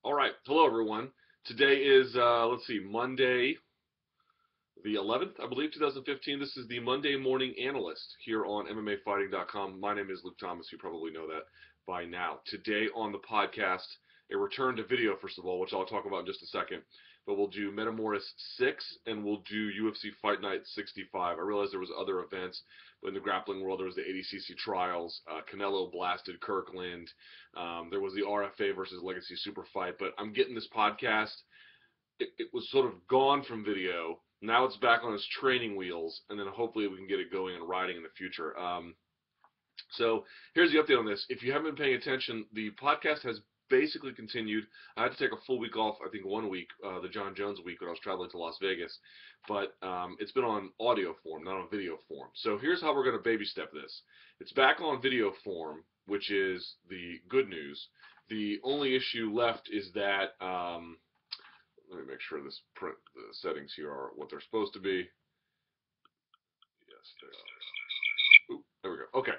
All right. Hello, everyone. Today is, let's see, Monday the 11th, I believe, 2015. This is the Monday Morning Analyst here on MMAfighting.com. My name is Luke Thomas. You probably know that by now. Today on the podcast, a return to video, first of all, which I'll talk about in just a second. But we'll do Metamoris 6, and we'll do UFC Fight Night 65. I realize there was other events, but in the grappling world, there was the ADCC trials. Canelo blasted Kirkland. There was the RFA versus Legacy Super Fight. But I'm getting this podcast. It was sort of gone from video. Now it's back on its training wheels, and then hopefully we can get it going and riding in the future. So here's the update on this. If you haven't been paying attention, the podcast has basically continued. I had to take a full week off, I think 1 week, the John Jones week when I was traveling to Las Vegas. But it's been on audio form, not on video form. So here's how we're going to baby step this. It's back on video form, which is the good news. The only issue left is that, let me make sure the settings here are what they're supposed to be. Yes, there we go. Okay.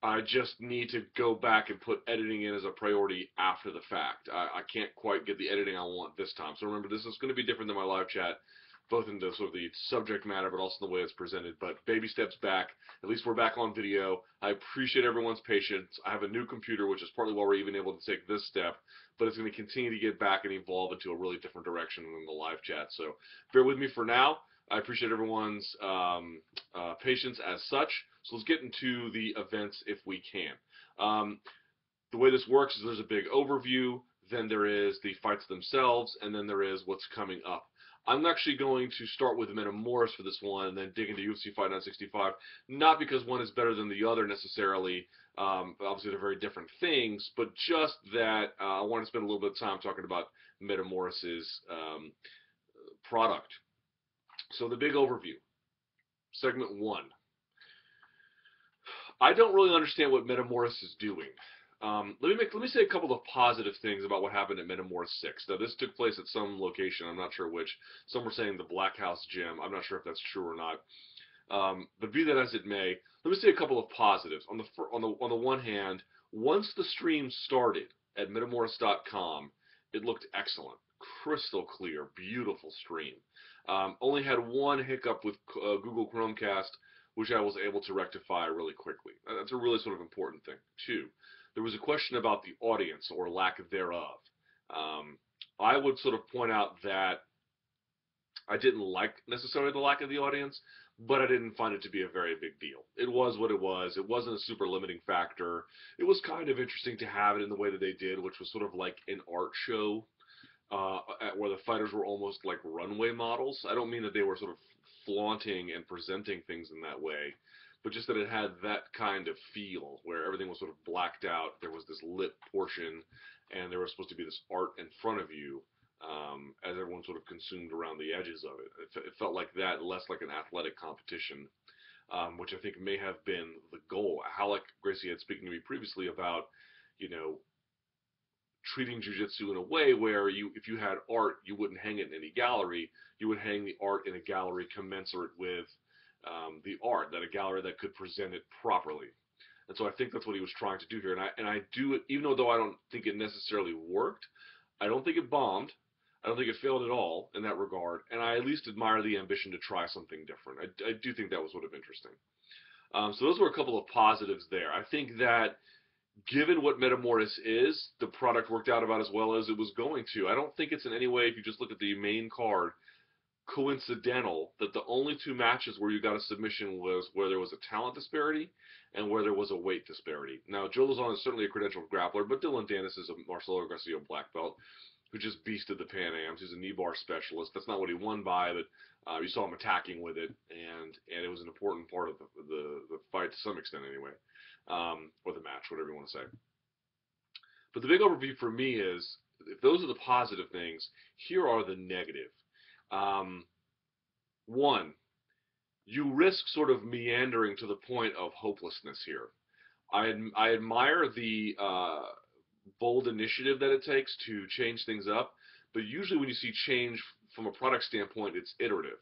I just need to go back and put editing in as a priority after the fact. I can't quite get the editing I want this time. So remember, this is going to be different than my live chat, both in the sort of the subject matter, but also the way it's presented. But baby steps back. At least we're back on video. I appreciate everyone's patience. I have a new computer, which is partly why we're even able to take this step. But it's going to continue to get back and evolve into a really different direction than the live chat. So bear with me for now. I appreciate everyone's patience as such. So let's get into the events if we can. The way this works is there's a big overview, then there is the fights themselves, and then there is what's coming up. I'm actually going to start with Metamoris for this one and then dig into UFC Fight Night 65, not because one is better than the other necessarily. Obviously, they're very different things, but just that I want to spend a little bit of time talking about Metamoris's product. So the big overview, segment 1. I don't really understand what Metamoris is doing. Let me say a couple of positive things about what happened at Metamoris 6. Now, this took place at some location. I'm not sure which. Some were saying the Black House Gym. I'm not sure if that's true or not. But be that as it may, let me say a couple of positives. On the one hand, once the stream started at Metamoris.com, it looked excellent, crystal clear, beautiful stream. Only had one hiccup with Google Chromecast, which I was able to rectify really quickly. That's a really sort of important thing. 2, there was a question about the audience or lack thereof. I would sort of point out that I didn't like necessarily the lack of the audience, but I didn't find it to be a very big deal. It was what it was. It wasn't a super limiting factor. It was kind of interesting to have it in the way that they did, which was sort of like an art show where the fighters were almost like runway models. I don't mean that they were sort of flaunting and presenting things in that way, but just that it had that kind of feel where everything was sort of blacked out. There was this lit portion, and there was supposed to be this art in front of you as everyone sort of consumed around the edges of it. It felt like that, less like an athletic competition, which I think may have been the goal. Halleck Gracie had speaking to me previously about, treating jiu-jitsu in a way where if you had art, you wouldn't hang it in any gallery. You would hang the art in a gallery commensurate with the art, that a gallery that could present it properly. And so I think that's what he was trying to do here. And I do it, even though I don't think it necessarily worked, I don't think it bombed. I don't think it failed at all in that regard. And I at least admire the ambition to try something different. I do think that was sort of interesting. So those were a couple of positives there. I think that given what Metamoris is, the product worked out about as well as it was going to. I don't think it's in any way, if you just look at the main card, coincidental that the only 2 matches where you got a submission was where there was a talent disparity and where there was a weight disparity. Now, Joe Lauzon is certainly a credentialed grappler, but Dillon Danis is a Marcelo Garcia black belt who just beasted the Pan Ams. He's a knee bar specialist. That's not what he won by, but you saw him attacking with it, and it was an important part of the fight to some extent anyway. Or the match, whatever you want to say. But the big overview for me is, if those are the positive things, here are the negative. 1, you risk sort of meandering to the point of hopelessness here. I admire the bold initiative that it takes to change things up, but usually when you see change from a product standpoint, it's iterative.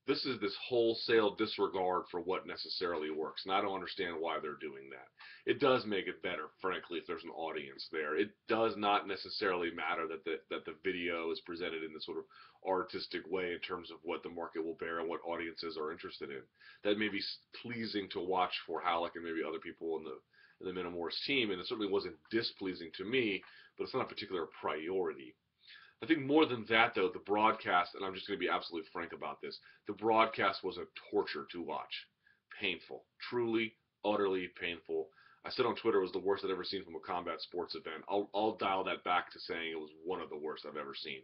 this is this wholesale disregard for what necessarily works, and I don't understand why they're doing that. It does make it better, frankly, if there's an audience there. It does not necessarily matter that the video is presented in this sort of artistic way in terms of what the market will bear and what audiences are interested in. That may be pleasing to watch for Halleck and maybe other people in the Metamoris team, and it certainly wasn't displeasing to me, but it's not a particular priority. I think more than that, though, the broadcast, and I'm just going to be absolutely frank about this, the broadcast was a torture to watch. Painful. Truly, utterly painful. I said on Twitter it was the worst I'd ever seen from a combat sports event. I'll dial that back to saying it was one of the worst I've ever seen.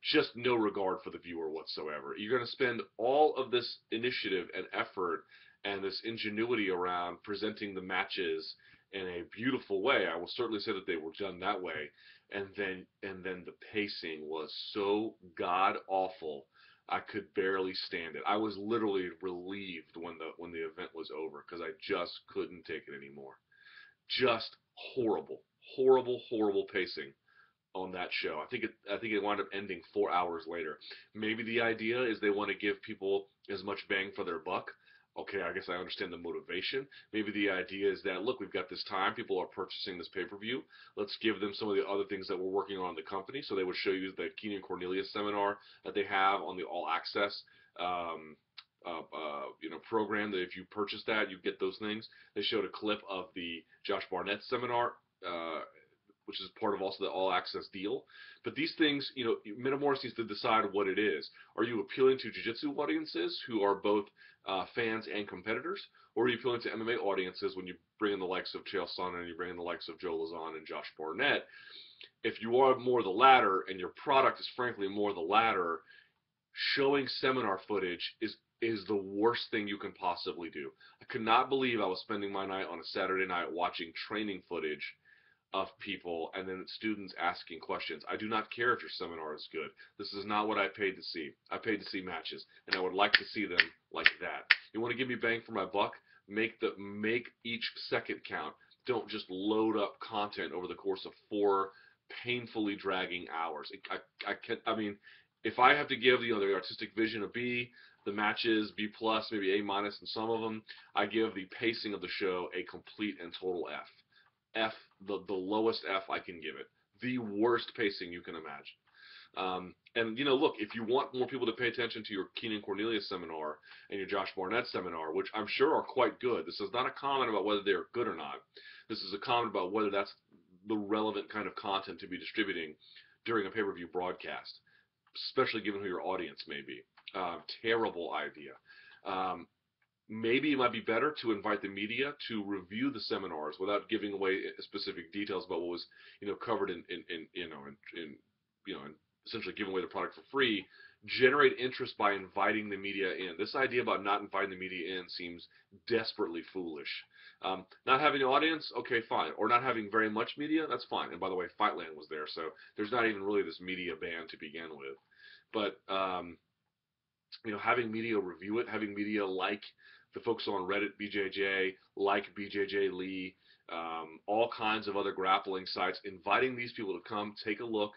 Just no regard for the viewer whatsoever. You're going to spend all of this initiative and effort and this ingenuity around presenting the matches in a beautiful way. I will certainly say that they were done that way. And then the pacing was so god awful, I could barely stand it. I was literally relieved when the event was over because I just couldn't take it anymore. Just horrible, horrible, horrible pacing on that show. I think it wound up ending 4 hours later. Maybe the idea is they want to give people as much bang for their buck. Okay, I guess I understand the motivation. Maybe the idea is that, look, we've got this time. People are purchasing this pay-per-view. Let's give them some of the other things that we're working on in the company. So they would show you the Keenan Cornelius seminar that they have on the All Access program, that if you purchase that, you get those things. They showed a clip of the Josh Barnett seminar, which is part of also the All Access deal. But these things, Metamoris needs to decide what it is. Are you appealing to jiu-jitsu audiences who are both fans and competitors, or are you appealing to MMA audiences when you bring in the likes of Chael Sonnen and you bring in the likes of Joe Lauzon and Josh Barnett? If you are more the latter and your product is frankly more the latter, showing seminar footage is the worst thing you can possibly do. I could not believe I was spending my night on a Saturday night watching training footage of people and then students asking questions. I do not care if your seminar is good. This is not what I paid to see. I paid to see matches, and I would like to see them like that. You want to give me bang for my buck? Make each second count. Don't just load up content over the course of 4 painfully dragging hours. I mean, if I have to give the artistic vision a B, the matches B plus, maybe A minus in some of them, I give the pacing of the show a complete and total F. F, the lowest F I can give it. The worst pacing you can imagine. And, look, if you want more people to pay attention to your Keenan Cornelius seminar and your Josh Barnett seminar, which I'm sure are quite good, this is not a comment about whether they're good or not. This is a comment about whether that's the relevant kind of content to be distributing during a pay-per-view broadcast, especially given who your audience may be. Terrible idea. Maybe it might be better to invite the media to review the seminars without giving away specific details about what was, covered in essentially giving away the product for free. Generate interest by inviting the media in. This idea about not inviting the media in seems desperately foolish. Not having an audience, okay, fine. Or not having very much media, that's fine. And by the way, Fightland was there, so there's not even really this media ban to begin with. But having media review it, having media like the folks on Reddit, BJJ, like BJJ Lee, all kinds of other grappling sites, inviting these people to come, take a look,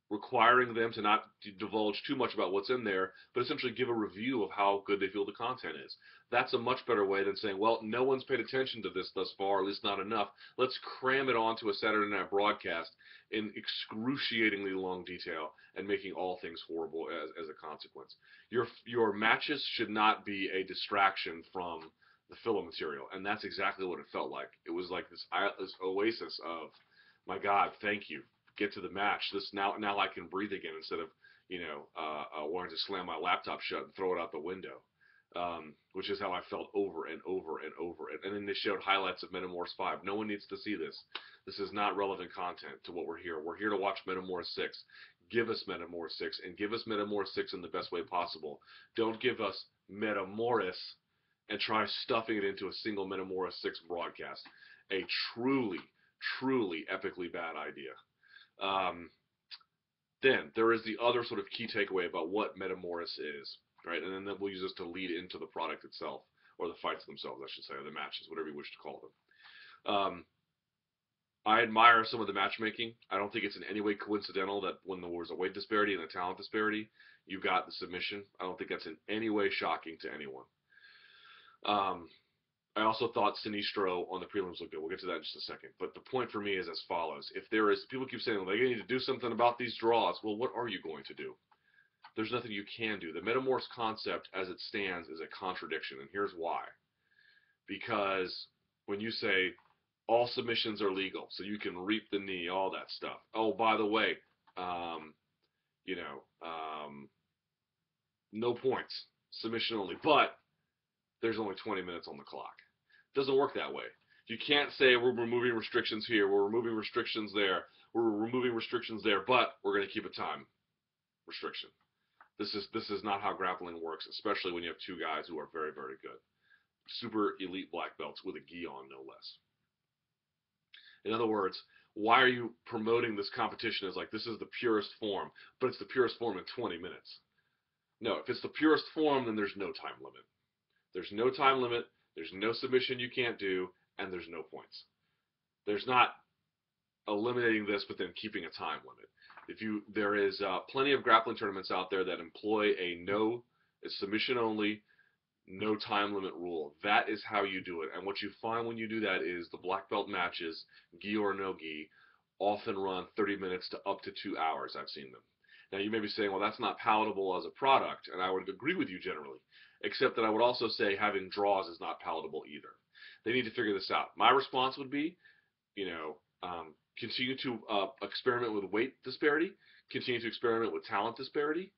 requiring them to not divulge too much about what's in there, but essentially give a review of how good they feel the content is. That's a much better way than saying, well, no one's paid attention to this thus far, at least not enough. Let's cram it onto a Saturday night broadcast in excruciatingly long detail and making all things horrible as a consequence. Your matches should not be a distraction from the filler material, and that's exactly what it felt like. It was like this oasis of, my God, thank you. Get to the match. Now I can breathe again instead of wanting to slam my laptop shut and throw it out the window, which is how I felt over and over and over. And then they showed highlights of Metamoris 5. No one needs to see this. This is not relevant content to what we're here. We're here to watch Metamoris 6. Give us Metamoris 6, and give us Metamoris 6 in the best way possible. Don't give us Metamoris and try stuffing it into a single Metamoris 6 broadcast. A truly, truly epically bad idea. Then there is the other sort of key takeaway about what Metamoris is, right? And then we'll use this to lead into the product itself, or the fights themselves, I should say, or the matches, whatever you wish to call them. I admire some of the matchmaking. I don't think it's in any way coincidental that when there was a weight disparity and a talent disparity, You got the submission. I don't think that's in any way shocking to anyone. I also thought Sinistro on the prelims looked good. We'll get to that in just a second. But the point for me is as follows. If there is, people keep saying, well, they need to do something about these draws. Well, what are you going to do? There's nothing you can do. The Metamoris concept as it stands is a contradiction, and here's why. Because when you say all submissions are legal, so you can reap the knee, all that stuff. Oh, by the way, no points, submission only, but there's only 20 minutes on the clock. It doesn't work that way. You can't say we're removing restrictions here, we're removing restrictions there, we're removing restrictions there, but we're going to keep a time restriction. This is not how grappling works, especially when you have two guys who are very, very good. Super elite black belts with a gi on, no less. In other words, why are you promoting this competition as like this is the purest form, but it's the purest form in 20 minutes? No, if it's the purest form, then there's no time limit. There's no time limit, there's no submission you can't do, and there's no points. There's not eliminating this but then keeping a time limit. There is plenty of grappling tournaments out there that employ a submission only, no time limit rule. That is how you do it. And what you find when you do that is the black belt matches, gi or no gi, often run 30 minutes to up to 2 hours. I've seen them. Now you may be saying, well, that's not palatable as a product, and I would agree with you generally, except that I would also say having draws is not palatable either. They need to figure this out. My response would be, continue to experiment with weight disparity, continue to experiment with talent disparity,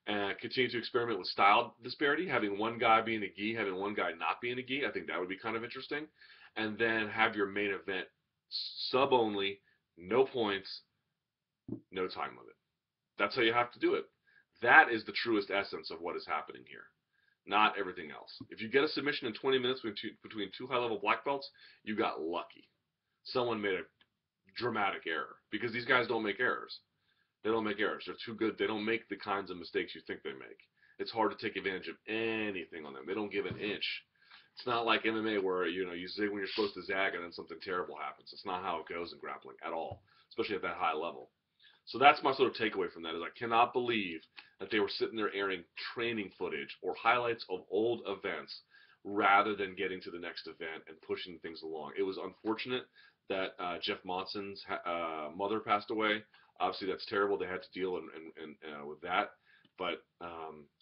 and continue to experiment with style disparity, having one guy being a gi, having one guy not being a gi. I think that would be kind of interesting. And then have your main event sub only, no points, no time limit. That's how you have to do it. That is the truest essence of what is happening here, not everything else. If you get a submission in 20 minutes between two high-level black belts, you got lucky. Someone made a dramatic error, because these guys don't make errors. They don't make errors. They're too good. They don't make the kinds of mistakes you think they make. It's hard to take advantage of anything on them. They don't give an inch. It's not like MMA where, you zig when you're supposed to zag and then something terrible happens. It's not how it goes in grappling at all, especially at that high level. So that's my sort of takeaway from that, is I cannot believe that they were sitting there airing training footage or highlights of old events rather than getting to the next event and pushing things along. It was unfortunate that Jeff Monson's mother passed away. Obviously, that's terrible. They had to deal with that. But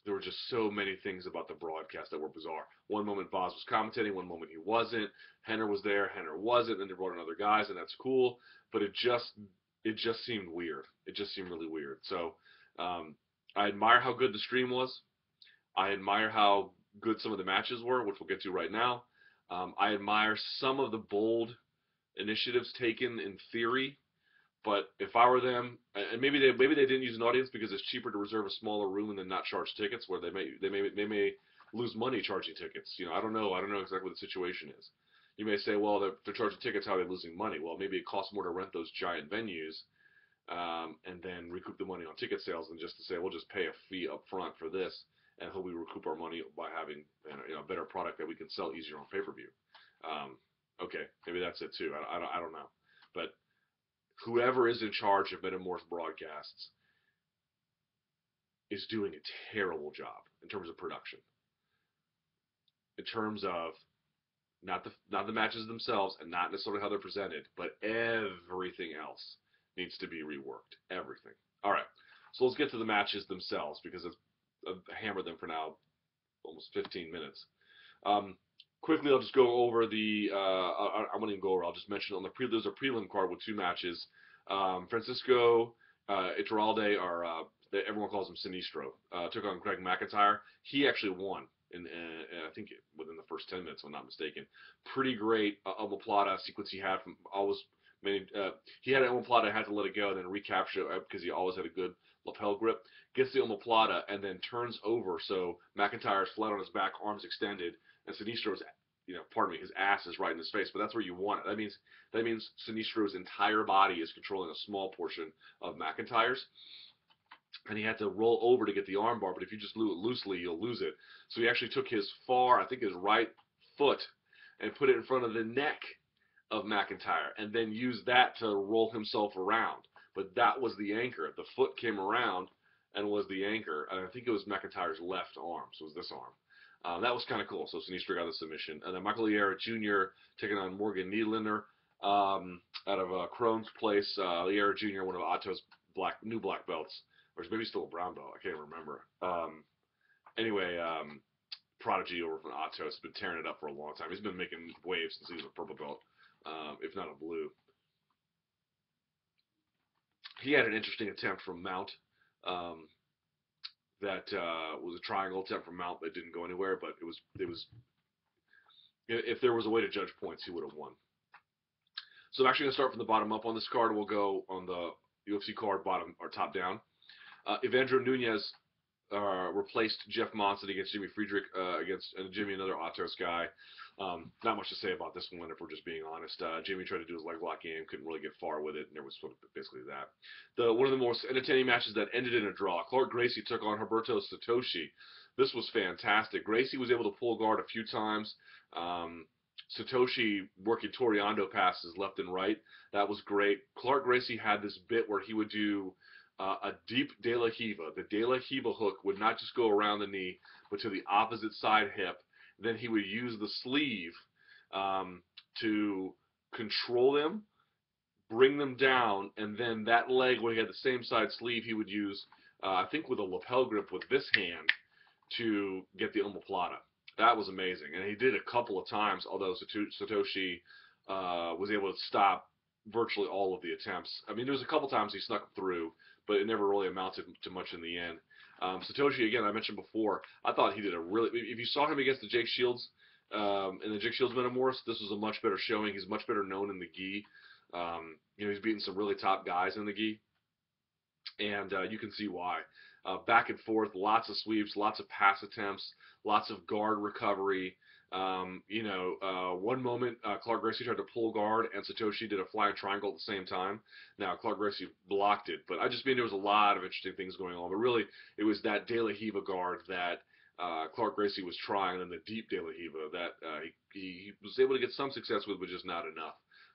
there were just so many things about the broadcast that were bizarre. One moment Vaz was commentating, one moment he wasn't. Henner was there, Henner wasn't. Then they brought in other guys, and that's cool. But it just seemed weird. It just seemed really weird. So I admire how good the stream was. I admire how good some of the matches were, which we'll get to right now. I admire some of the bold initiatives taken in theory. But if I were them, and maybe they didn't use an audience because it's cheaper to reserve a smaller room and then not charge tickets, where they may lose money charging tickets. I don't know exactly what the situation is. You may say, well, they're charging tickets, how are they losing money? Well, maybe it costs more to rent those giant venues and then recoup the money on ticket sales than just to say, we'll just pay a fee up front for this and hope we recoup our money by having a better product that we can sell easier on pay-per-view. Okay, maybe that's it too. I don't know. But whoever is in charge of Metamoris broadcasts is doing a terrible job in terms of production. In terms of not the matches themselves and not necessarily how they're presented, but everything else needs to be reworked. Everything. All right. So let's get to the matches themselves, because I've hammered them for now almost 15 minutes. Quickly, I'll just go over I won't even go over. I'll just mention there's a prelim card with two matches. Francisco Iturralde, everyone calls him Sinistro, took on Greg McIntyre. He actually won. I think within the first 10 minutes, if I'm not mistaken. Pretty great omoplata sequence he had from always many. He had an omoplata, had to let it go, and then recapture it because he always had a good lapel grip. Gets the omoplata and then turns over, so McIntyre's flat on his back, arms extended, and Sinistro's, his ass is right in his face. But that's where you want it. That means Sinistro's entire body is controlling a small portion of McIntyre's. And he had to roll over to get the armbar, but if you just do it loosely, you'll lose it. So he actually took his right foot and put it in front of the neck of McIntyre and then used that to roll himself around. But that was the anchor. The foot came around and was the anchor. And I think it was McIntyre's left arm, so it was this arm. That was kind of cool. So Sinistro got the submission. And then Michael Liera Jr. taking on Morgan Niederländer out of Krohn's place. Liera Jr., one of Otto's new black belts, or maybe still a brown belt. I can't remember. Anyway, prodigy over from Otto has been tearing it up for a long time. He's been making waves since he was a purple belt, if not a blue. He had an interesting attempt from Mount. That was a triangle attempt from Mount that didn't go anywhere, but it was if there was a way to judge points, he would have won. So I'm actually going to start from the bottom up on this card. We'll go on the UFC card bottom or top down. Evandro Nunes replaced Jeff Monson against Jimmy Friedrich against Jimmy, another Otto's guy. Not much to say about this one if we're just being honest. Jimmy tried to do his leg lock game, couldn't really get far with it, and there was sort of basically that. One of the most entertaining matches that ended in a draw. Clark Gracie took on Roberto Satoshi. This was fantastic. Gracie was able to pull guard a few times. Satoshi working Toriando passes left and right. That was great. Clark Gracie had this bit where he would do a deep De La Hiva. The De La Hiva hook would not just go around the knee, but to the opposite side hip. Then he would use the sleeve to control them, bring them down, and then that leg, when he had the same side sleeve, he would use, I think with a lapel grip with this hand to get the omoplata. That was amazing. And he did it a couple of times, although Satoshi was able to stop virtually all of the attempts. I mean, there was a couple times he snuck through, but it never really amounted to much in the end. Satoshi, again, I mentioned before, I thought he did a really, if you saw him against the Jake Shields, in the Jake Shields Metamoris, this was a much better showing. He's much better known in the gi. He's beaten some really top guys in the gi, and you can see why. Back and forth, lots of sweeps, lots of pass attempts, lots of guard recovery. One moment Clark Gracie tried to pull guard and Satoshi did a flying triangle at the same time. Now Clark Gracie blocked it, but I just mean there was a lot of interesting things going on. But really, it was that De La Hiva guard that Clark Gracie was trying, and the deep De La Hiva that he was able to get some success with, but just not enough.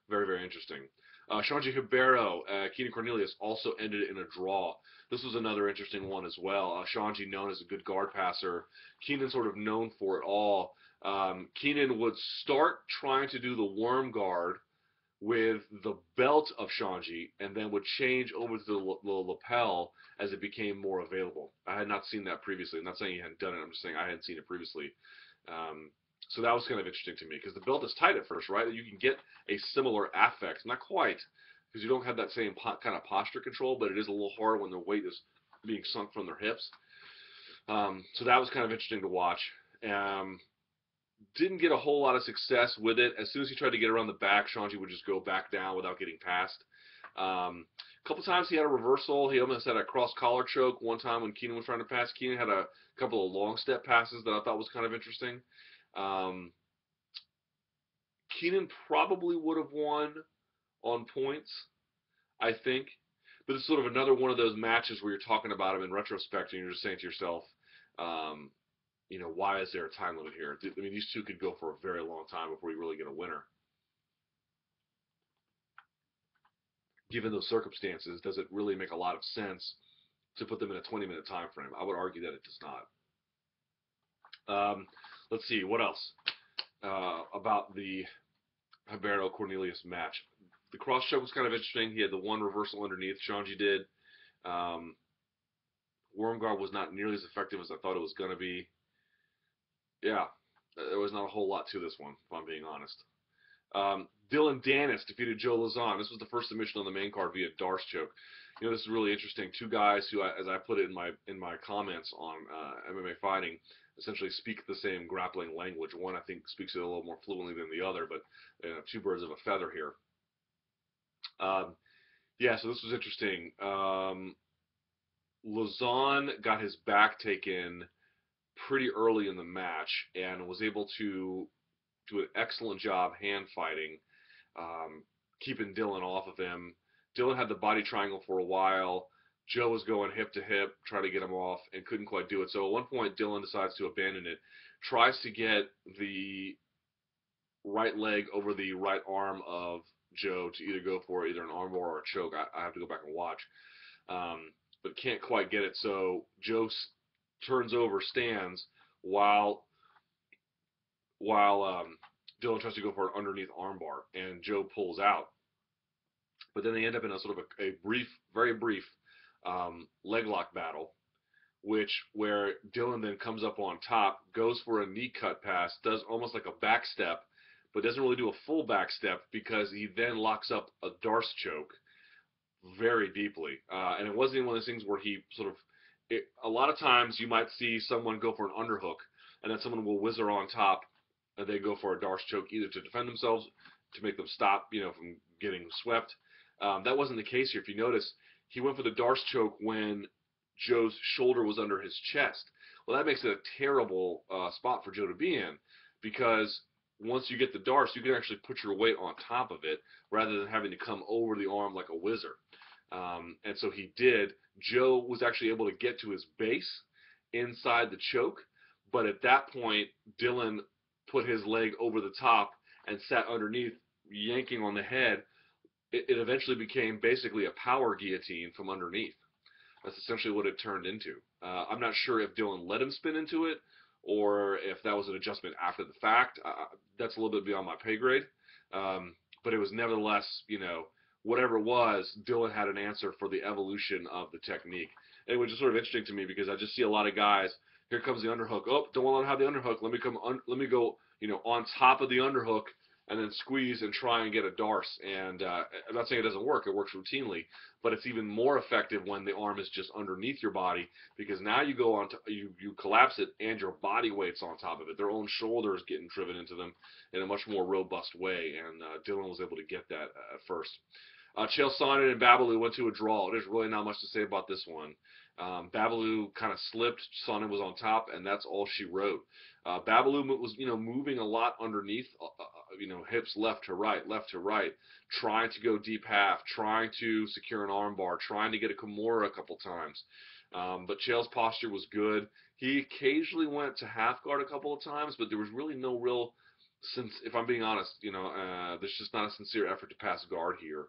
Very, very interesting. Shanji Ribeiro, Keenan Cornelius also ended in a draw. This was another interesting one as well. Shanji known as a good guard passer. Keenan sort of known for it all. Keenan would start trying to do the worm guard with the belt of Shanji and then would change over to the lapel as it became more available. I had not seen that previously. I'm not saying he hadn't done it. I'm just saying I hadn't seen it previously. So that was kind of interesting to me because the belt is tight at first, right? You can get a similar affect, not quite, because you don't have that same kind of posture control, but it is a little hard when the weight is being sunk from their hips. So that was kind of interesting to watch. Didn't get a whole lot of success with it. As soon as he tried to get around the back, Shanji would just go back down without getting past. A couple times he had a reversal. He almost had a cross-collar choke one time when Keenan was trying to pass. Keenan had a couple of long step passes that I thought was kind of interesting. Keenan probably would have won on points, I think. But it's sort of another one of those matches where you're talking about him in retrospect and you're just saying to yourself, why is there a time limit here? I mean, these two could go for a very long time before you really get a winner. Given those circumstances, does it really make a lot of sense to put them in a 20-minute time frame? I would argue that it does not. Let's see, what else about the Ribeiro-Cornelius match? The cross choke was kind of interesting. He had the one reversal underneath. Shanji did. Worm guard was not nearly as effective as I thought it was going to be. Yeah, there was not a whole lot to this one, if I'm being honest. Dillon Danis defeated Joe Lauzon. This was the first submission on the main card via Darce choke. This is really interesting. Two guys who, as I put it in my comments on MMA fighting, essentially speak the same grappling language. One, I think, speaks it a little more fluently than the other, but two birds of a feather here. So this was interesting. Lauzon got his back taken pretty early in the match and was able to do an excellent job hand fighting, keeping Dillon off of him. Dillon had the body triangle for a while. Joe was going hip to hip, trying to get him off, and couldn't quite do it. So at one point, Dillon decides to abandon it, tries to get the right leg over the right arm of Joe to either go for either an armbar or a choke. I have to go back and watch. but can't quite get it. So Joe turns over, stands while Dillon tries to go for an underneath armbar, and Joe pulls out. But then they end up in a sort of a brief, very brief leg lock battle, where Dillon then comes up on top, goes for a knee cut pass, does almost like a back step, but doesn't really do a full back step because he then locks up a Darce choke very deeply. And it wasn't even one of those things where he sort of, a lot of times you might see someone go for an underhook, and then someone will whizzer on top, and they go for a Darce choke either to defend themselves, to make them stop, from getting swept. That wasn't the case here. If you notice, he went for the Darce choke when Joe's shoulder was under his chest. Well, that makes it a terrible spot for Joe to be in, because once you get the Darce, you can actually put your weight on top of it rather than having to come over the arm like a whizzer. And so he did. Joe was actually able to get to his base inside the choke, but at that point, Dillon put his leg over the top and sat underneath, yanking on the head. It eventually became basically a power guillotine from underneath. That's essentially what it turned into. I'm not sure if Dillon let him spin into it or if that was an adjustment after the fact. That's a little bit beyond my pay grade. But it was nevertheless, whatever it was, Dillon had an answer for the evolution of the technique. And it was just sort of interesting to me because I just see a lot of guys, here comes the underhook. Oh, don't want to have the underhook. Let me go, on top of the underhook and then squeeze and try and get a Darce. And I'm not saying it doesn't work. It works routinely. But it's even more effective when the arm is just underneath your body, because now you go on to, you collapse it and your body weight's on top of it. Their own shoulders getting driven into them in a much more robust way. And Dillon was able to get that at first. Chael Sonnen and Babalu went to a draw. There's really not much to say about this one. Babalu kind of slipped. Sonnen was on top, and that's all she wrote. Babalu was, moving a lot underneath, hips left to right, trying to go deep half, trying to secure an armbar, trying to get a Kimura a couple times. But Chael's posture was good. He occasionally went to half guard a couple of times, but there was really no real, if I'm being honest, there's just not a sincere effort to pass guard here.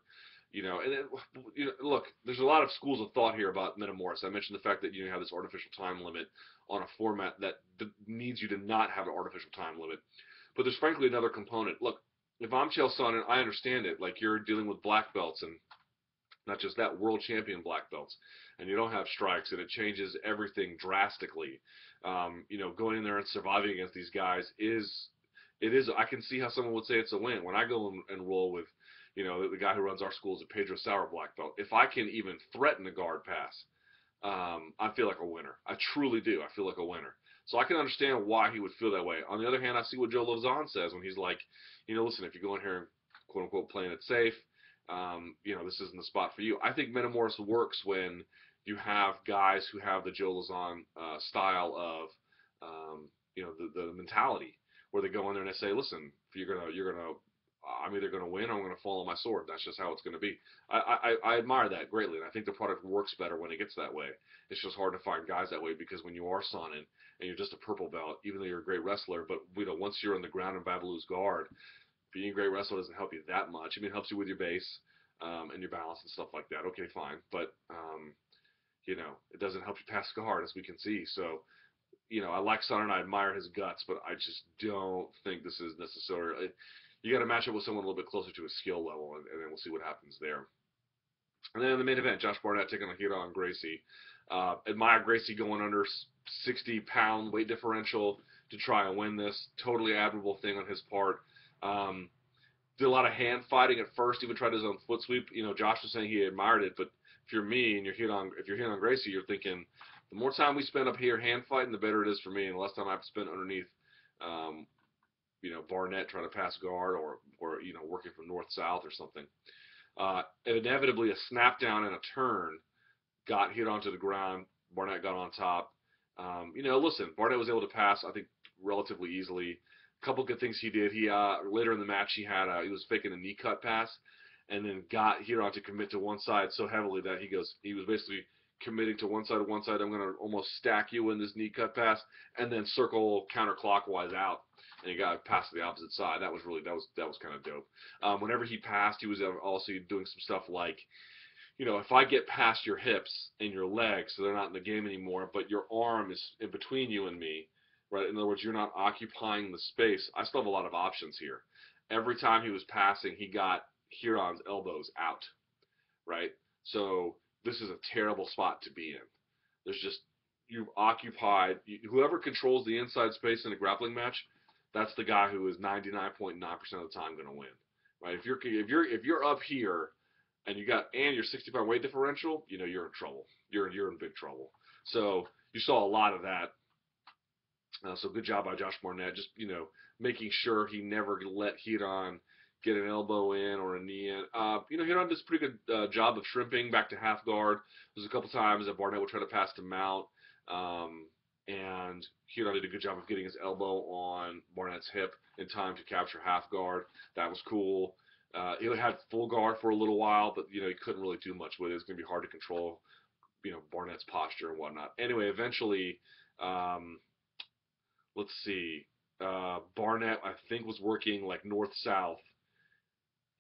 Look, there's a lot of schools of thought here about Metamoris. I mentioned the fact that you have this artificial time limit on a format that needs you to not have an artificial time limit. But there's frankly another component. Look, if I'm Chael Sonnen, I understand it. Like, you're dealing with black belts, and not just that, world champion black belts, and you don't have strikes, and it changes everything drastically. Going in there and surviving against these guys I can see how someone would say it's a win. When I go and roll with, the guy who runs our school is a Pedro Sauer black belt. If I can even threaten a guard pass, I feel like a winner. I truly do. I feel like a winner. So I can understand why he would feel that way. On the other hand, I see what Joe Lauzon says when he's like, listen, if you go in here and quote unquote playing it safe, this isn't the spot for you. I think Metamoris works when you have guys who have the Joe Lauzon style of, the mentality where they go in there and they say, listen, I'm either going to win or I'm going to fall on my sword. That's just how it's going to be. I admire that greatly, and I think the product works better when it gets that way. It's just hard to find guys that way, because when you are Sonnen and you're just a purple belt, even though you're a great wrestler, but once you're on the ground in Babalu's guard, being a great wrestler doesn't help you that much. I mean, it helps you with your base and your balance and stuff like that. Okay, fine, but it doesn't help you pass guard, as we can see. So, I like Sonnen, I admire his guts, but I just don't think this is necessarily. You got to match up with someone a little bit closer to his skill level, and then we'll see what happens there. And then in the main event, Josh Barnett taking on Ryron Gracie. Admire Gracie going under 60-pound weight differential to try and win this. Totally admirable thing on his part. Did a lot of hand fighting at first, even tried his own foot sweep. Josh was saying he admired it, but if you're me and if you're hitting on Gracie, you're thinking, the more time we spend up here hand fighting, the better it is for me, and the less time I have to spend underneath Barnett trying to pass guard or working from north-south or something. Inevitably, a snap down and a turn got hit onto the ground. Barnett got on top. Listen, Barnett was able to pass, I think, relatively easily. A couple good things he did. He later in the match, he was faking a knee cut pass, and then got Ryron to commit to one side so heavily that he was basically committing to one side. I'm going to almost stack you in this knee cut pass, and then circle counterclockwise out. And he got passed to the opposite side. That was kind of dope. Whenever he passed, he was also doing some stuff like you know, if I get past your hips and your legs, so they're not in the game anymore, but your arm is in between you and me, right? In other words, you're not occupying the space. I still have a lot of options here. Every time he was passing, he got Huron's elbows out, right? So this is a terrible spot to be in. There's just, you've occupied, whoever controls the inside space in a grappling match, that's the guy who is 99.9% of the time going to win, right? If you're up here and your 60-pound weight differential, you know, you're in trouble. You're in big trouble. So you saw a lot of that. So good job by Josh Barnett, just, you know, making sure he never let Huron get an elbow in or a knee in. You know, Huron does a pretty good job of shrimping back to half guard. There's a couple times that Barnett would try to pass him out, and Huron did a good job of getting his elbow on Barnett's hip in time to capture half guard. That was cool. He had full guard for a little while, but, you know, he couldn't really do much with it. It's going to be hard to control, you know, Barnett's posture and whatnot. Anyway, eventually, let's see, Barnett, I think, was working like north-south.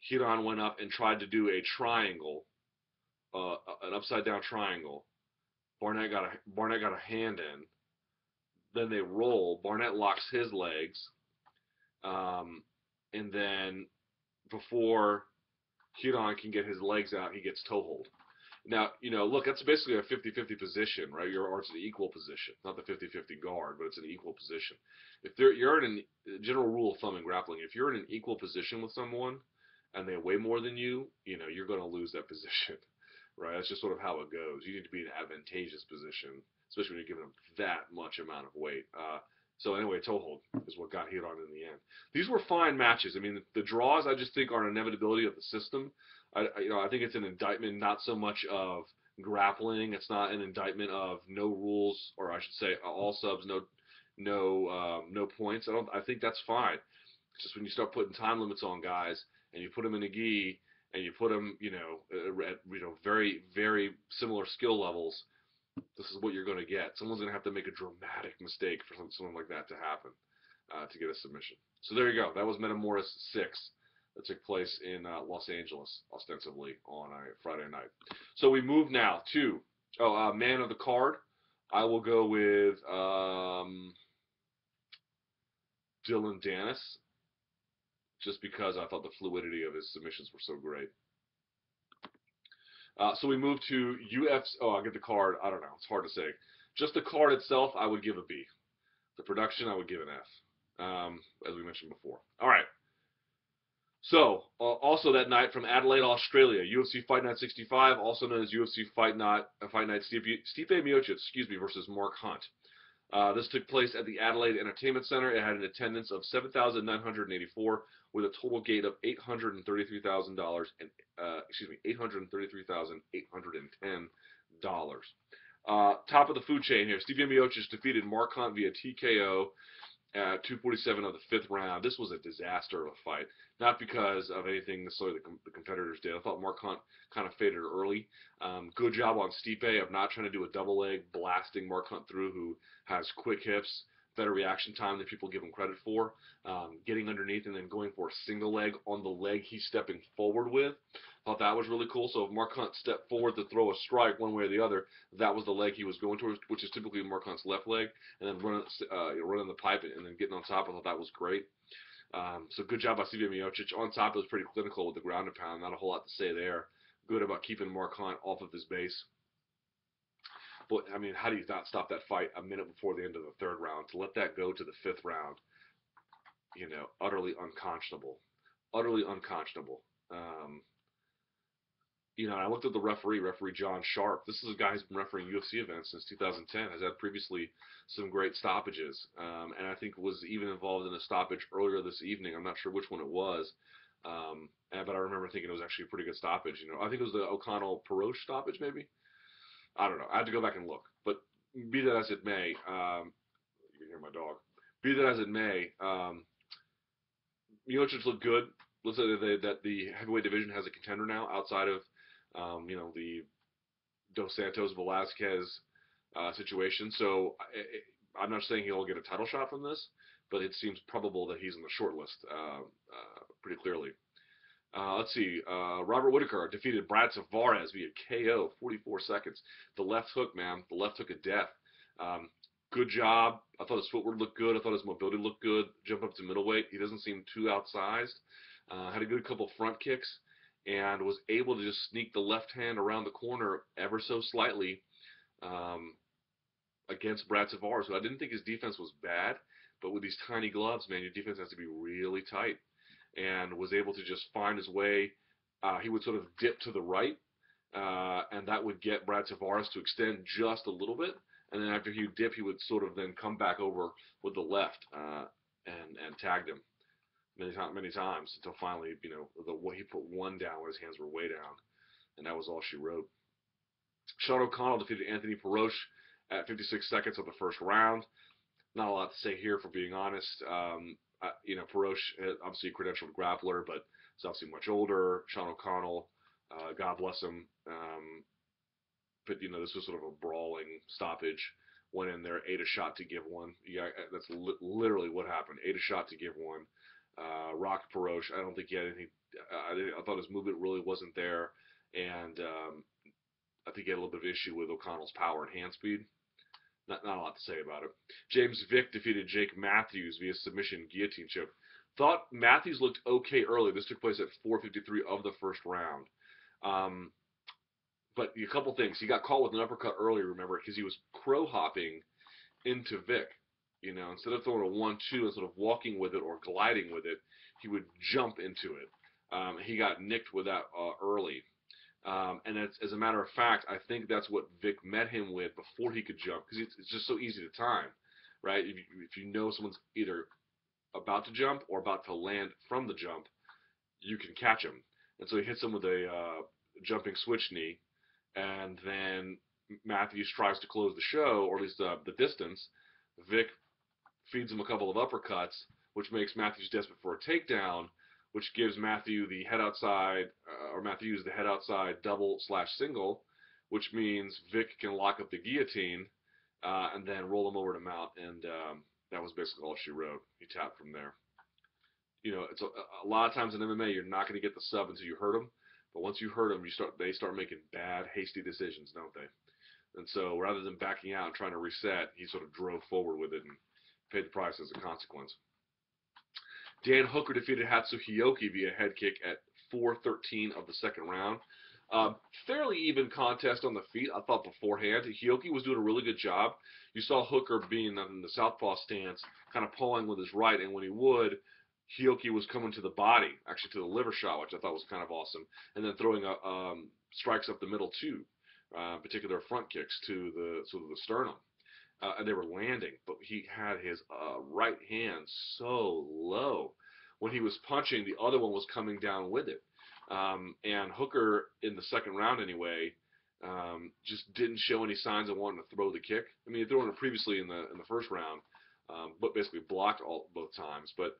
Huron went up and tried to do a triangle, an upside-down triangle. Barnett got a hand in. Then they roll. Barnett locks his legs, and then before Huron can get his legs out, he gets toe hold. Now, you know, look, that's basically a 50-50 position, right? Or it's an equal position, not the 50-50 guard, but it's an equal position. If you're in a general rule of thumb in grappling, if you're in an equal position with someone and they weigh more than you, you know, you're going to lose that position, right? That's just sort of how it goes. You need to be in an advantageous position, especially when you're giving them that much amount of weight. So anyway, toe hold is what got Huron in the end. These were fine matches. I mean, the draws, I just think, are an inevitability of the system. I think it's an indictment not so much of grappling. It's not an indictment of no rules, or I should say all subs, no points. I think that's fine. It's just when you start putting time limits on guys and you put them in a gi and you put them, you know, at very, very similar skill levels, this is what you're going to get. Someone's going to have to make a dramatic mistake for something like that to happen to get a submission. So there you go. That was Metamoris 6 that took place in Los Angeles, ostensibly, on a Friday night. So we move now to, man of the card. I will go with Dillon Danis, just because I thought the fluidity of his submissions were so great. So we move to UFC. Oh, I get the card. I don't know. It's hard to say. Just the card itself, I would give a B. The production, I would give an F, as we mentioned before. All right. So, also that night from Adelaide, Australia, UFC Fight Night 65, also known as UFC Fight Night Stipe Miocic, versus Mark Hunt. This took place at the Adelaide Entertainment Center. It had an attendance of 7,984 with a total gate of $833,000 and $833,810. Top of the food chain here, Stipe Miocic defeated Mark Hunt via TKO at 247 of the 5th round. This was a disaster of a fight, not because of anything necessarily the competitors did. I thought Mark Hunt kind of faded early. Good job on Stipe of not trying to do a double leg, blasting Mark Hunt through, who has quick hips, better reaction time than people give him credit for. Getting underneath and then going for a single leg on the leg he's stepping forward with. Thought that was really cool. So if Mark Hunt stepped forward to throw a strike one way or the other, that was the leg he was going towards, which is typically Mark Hunt's left leg, and then running the pipe and then getting on top. I thought that was great. So good job by Stipe Miocic. On top, it was pretty clinical with the ground and pound. Not a whole lot to say there. Good about keeping Mark Hunt off of his base. But, I mean, how do you not stop that fight a minute before the end of the 3rd round? To let that go to the 5th round, you know, utterly unconscionable. Utterly unconscionable. You know, I looked at the referee John Sharp. This is a guy who's been refereeing UFC events since 2010, has had previously some great stoppages, and I think was even involved in a stoppage earlier this evening. I'm not sure which one it was, but I remember thinking it was actually a pretty good stoppage. You know, I think it was the O'Connell-Peroche stoppage, maybe? I don't know. I had to go back and look. But be that as it may, you can hear my dog. Be that as it may, Miocic looked good. Looks like that the heavyweight division has a contender now outside of, you know, the Dos Santos Velasquez situation. So I'm not saying he'll get a title shot from this, but it seems probable that he's in the short list pretty clearly. Let's see. Robert Whitaker defeated Brad Tavares via KO, 44 seconds. The left hook, man. The left hook of death. Good job. I thought his footwork looked good. I thought his mobility looked good. Jump up to middleweight. He doesn't seem too outsized. Had a good couple front kicks and was able to just sneak the left hand around the corner ever so slightly against Brad Tavares, who I didn't think his defense was bad, but with these tiny gloves, man, your defense has to be really tight. And was able to just find his way. He would sort of dip to the right, and that would get Brad Tavares to extend just a little bit. And then after he would dip, he would sort of then come back over with the left and tagged him many times until finally, the way he put one down when his hands were way down, and that was all she wrote. Sean O'Connell defeated Anthony Perosh at 56 seconds of the first round. Not a lot to say here, for being honest. Perosh, obviously a credentialed grappler, but he's obviously much older. Sean O'Connell, God bless him. But this was sort of a brawling stoppage. Went in there, ate a shot to give one. Yeah, that's literally what happened. Ate a shot to give one. Rocked Perosh. I don't think he had anything. I thought his movement really wasn't there, and I think he had a little bit of issue with O'Connell's power and hand speed. Not a lot to say about it. James Vick defeated Jake Matthews via submission guillotine choke. Thought Matthews looked okay early. This took place at 4:53 of the first round. But a couple things. He got caught with an uppercut earlier, remember, because he was crow hopping into Vick. Instead of throwing a 1-2 and sort of walking with it or gliding with it, he would jump into it. He got nicked with that early. And as a matter of fact, I think that's what Vick met him with before he could jump, because it's just so easy to time, right? If you know someone's either about to jump or about to land from the jump, you can catch him. And so he hits him with a jumping switch knee, and then Matthews tries to close the show, or at least the distance. Vick feeds him a couple of uppercuts, which makes Matthews desperate for a takedown, which gives Matthews the head outside double/single, which means Vick can lock up the guillotine and then roll him over to mount, and that was basically all she wrote. He tapped from there. It's a lot of times in MMA, you're not going to get the sub until you hurt them, but once you hurt them, they start making bad, hasty decisions, don't they? And so rather than backing out and trying to reset, he sort of drove forward with it and paid the price as a consequence. Dan Hooker defeated Hatsu Hioki via head kick at 4:13 of the second round. Fairly even contest on the feet, I thought, beforehand. Hioki was doing a really good job. You saw Hooker being in the southpaw stance, kind of pulling with his right, and when he would, Hioki was coming to the body, actually to the liver shot, which I thought was kind of awesome, and then throwing strikes up the middle too, particular front kicks to the sternum. And they were landing, but he had his right hand so low. When he was punching, the other one was coming down with it. And Hooker, in the second round anyway, just didn't show any signs of wanting to throw the kick. I mean, he threw it previously in the first round, but basically blocked both times. But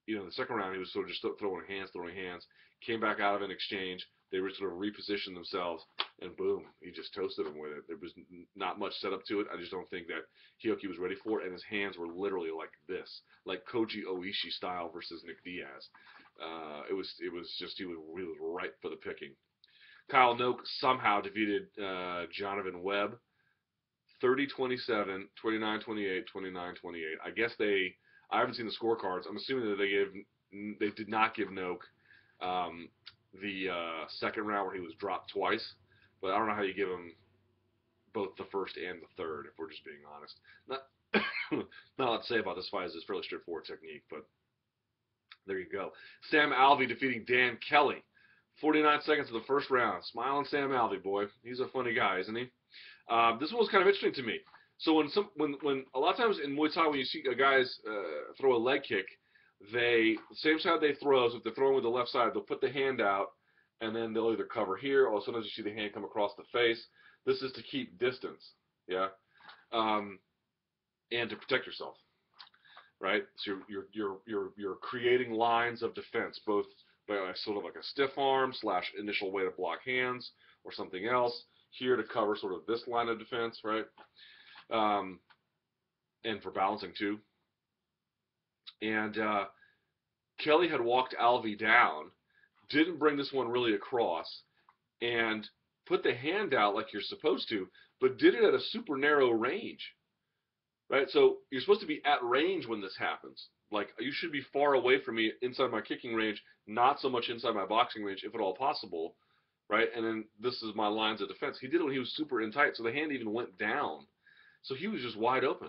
the second round, he was sort of just throwing hands, came back out of an exchange. They were sort of repositioned themselves, and boom, he just toasted him with it. There was not much setup to it. I just don't think that Hioki was ready for it, and his hands were literally like this, like Koji Oishi style versus Nick Diaz. It was just, he was ripe for the picking. Kyle Noak somehow defeated Jonathan Webb, 30-27, 29-28, 29-28. I guess I haven't seen the scorecards. I'm assuming that they did not give Noak the second round where he was dropped twice, but I don't know how you give him both the first and the third, if we're just being honest. Not a lot to say about this fight. It's a fairly straightforward technique, but there you go. Sam Alvey defeating Dan Kelly, 49 seconds of the first round. Smiling Sam Alvey, boy. He's a funny guy, isn't he? This one was kind of interesting to me. So when a lot of times in Muay Thai, when you see guys throw a leg kick, the same side they throw, so if they're throwing with the left side, they'll put the hand out, and then they'll either cover here, or sometimes you see the hand come across the face. This is to keep distance, yeah, and to protect yourself, right? So you're creating lines of defense, both by sort of like a stiff arm / initial way to block hands or something else here to cover sort of this line of defense, right? And for balancing too. And Kelly had walked Alvey down, didn't bring this one really across, and put the hand out like you're supposed to, but did it at a super narrow range, right? So you're supposed to be at range when this happens. Like, you should be far away from me inside my kicking range, not so much inside my boxing range, if at all possible, right? And then this is my lines of defense. He did it when he was super in tight, so the hand even went down. So he was just wide open.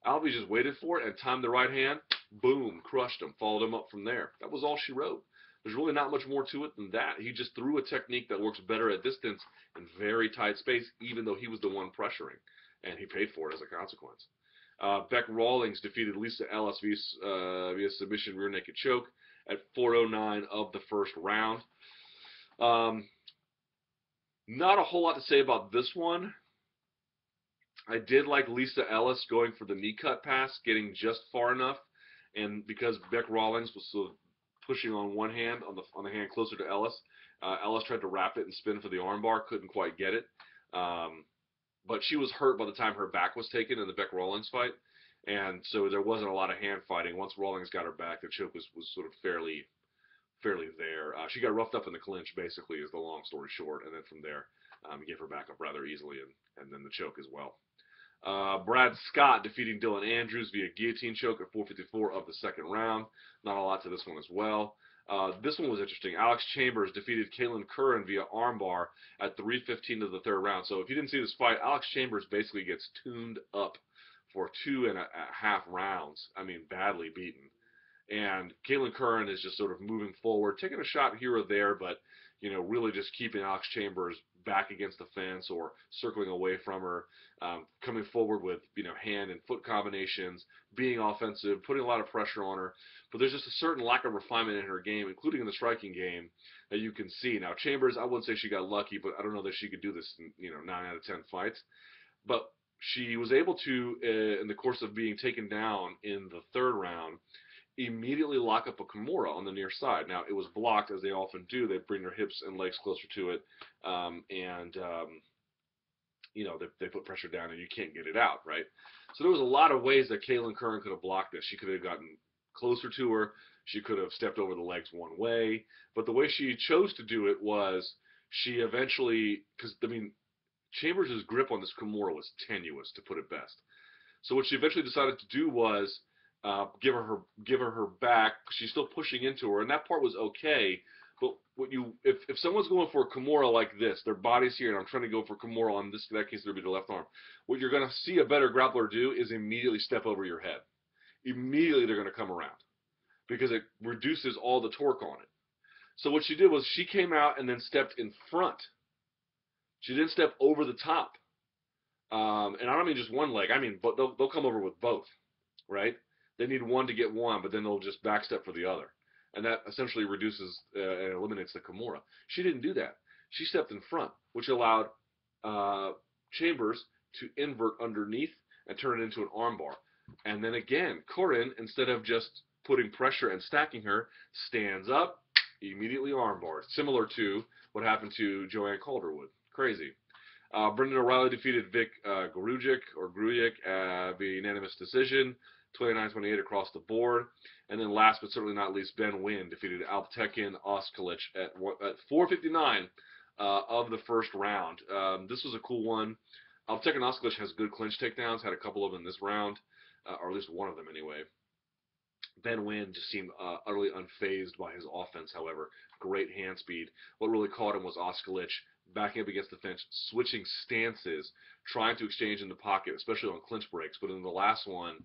Alvey just waited for it and timed the right hand, boom, crushed him, followed him up from there. That was all she wrote. There's really not much more to it than that. He just threw a technique that works better at distance in very tight space, even though he was the one pressuring, and he paid for it as a consequence. Beck Rawlings defeated Lisa Ellis via submission rear naked choke at 4:09 of the first round. Not a whole lot to say about this one. I did like Lisa Ellis going for the knee cut pass, getting just far enough, and because Beck Rawlings was sort of pushing on one hand, on the hand closer to Ellis, Ellis tried to wrap it and spin for the armbar, couldn't quite get it. But she was hurt by the time her back was taken in the Beck Rawlings fight, and so there wasn't a lot of hand fighting. Once Rawlings got her back, the choke was sort of fairly there. She got roughed up in the clinch, basically, is the long story short, and then from there, gave her back up rather easily, and then the choke as well. Brad Scott defeating Dylan Andrews via guillotine choke at 4:54 of the second round. Not a lot to this one as well. This one was interesting. Alex Chambers defeated Kaylin Curran via armbar at 3:15 of the third round. So if you didn't see this fight, Alex Chambers basically gets tuned up for 2.5 rounds. I mean, badly beaten. And Kaylin Curran is just sort of moving forward, taking a shot here or there, but, you know, really just keeping Alex Chambers back against the fence or circling away from her, coming forward with, you know, hand and foot combinations, being offensive, putting a lot of pressure on her. But there's just a certain lack of refinement in her game, including in the striking game, that you can see. Now, Chambers, I wouldn't say she got lucky, but I don't know that she could do this in, you know, 9 out of 10 fights. But she was able to, in the course of being taken down in the third round, immediately lock up a Kimura on the near side. Now, it was blocked, as they often do. They bring their hips and legs closer to it, you know, they put pressure down, and you can't get it out, right? So there was a lot of ways that Kaylin Curran could have blocked this. She could have gotten closer to her. She could have stepped over the legs one way. But the way she chose to do it was she eventually, because, I mean, Chambers' grip on this Kimura was tenuous, to put it best. So what she eventually decided to do was give her her back. She's still pushing into her, and that part was okay. But if someone's going for a Kimura like this, their body's here, and I'm trying to go for Kimura on this, in that case, it'll be the left arm. What you're going to see a better grappler do is immediately step over your head. Immediately they're going to come around because it reduces all the torque on it. So what she did was she came out and then stepped in front. She didn't step over the top. And I don't mean just one leg. I mean, but they'll come over with both, right? They need one to get one, but then they'll just backstep for the other. And that essentially reduces and eliminates the Kimura. She didn't do that. She stepped in front, which allowed Chambers to invert underneath and turn it into an armbar. And then again, Curran, instead of just putting pressure and stacking her, stands up, immediately armbar. Similar to what happened to Joanne Calderwood. Crazy. Brendan O'Reilly defeated Vick Grujic via unanimous decision, 29-28 across the board. And then last but certainly not least, Ben Wynn defeated Alptekin Oskalic at 4:59 of the first round. This was a cool one. Alptekin Oskalic has good clinch takedowns, had a couple of them in this round, or at least one of them anyway. Ben Wynn just seemed utterly unfazed by his offense, however. Great hand speed. What really caught him was Oskalic backing up against the fence, switching stances, trying to exchange in the pocket, especially on clinch breaks. But in the last one,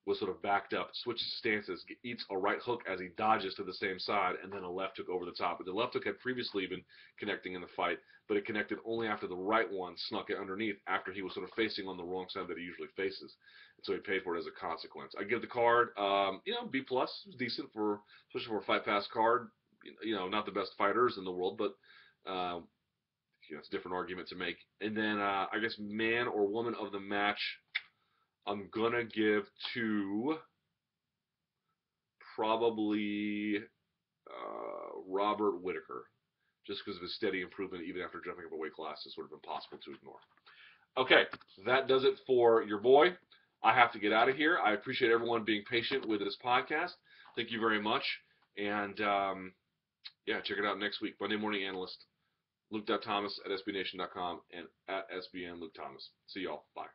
was sort of backed up, switches stances, eats a right hook as he dodges to the same side, and then a left hook over the top. But the left hook had previously been connecting in the fight, but it connected only after the right one snuck it underneath after he was sort of facing on the wrong side that he usually faces. And so he paid for it as a consequence. I give the card, B+. It was decent especially for a Fight Pass card. You know, not the best fighters in the world, but it's a different argument to make. And then I guess man or woman of the match, I'm going to give to probably Robert Whitaker, just because of his steady improvement even after jumping up a weight class is sort of impossible to ignore. Okay, that does it for your boy. I have to get out of here. I appreciate everyone being patient with this podcast. Thank you very much. And, yeah, check it out next week. Monday Morning Analyst. Luke.Thomas at SBNation.com and at SBN Luke Thomas. See y'all. Bye.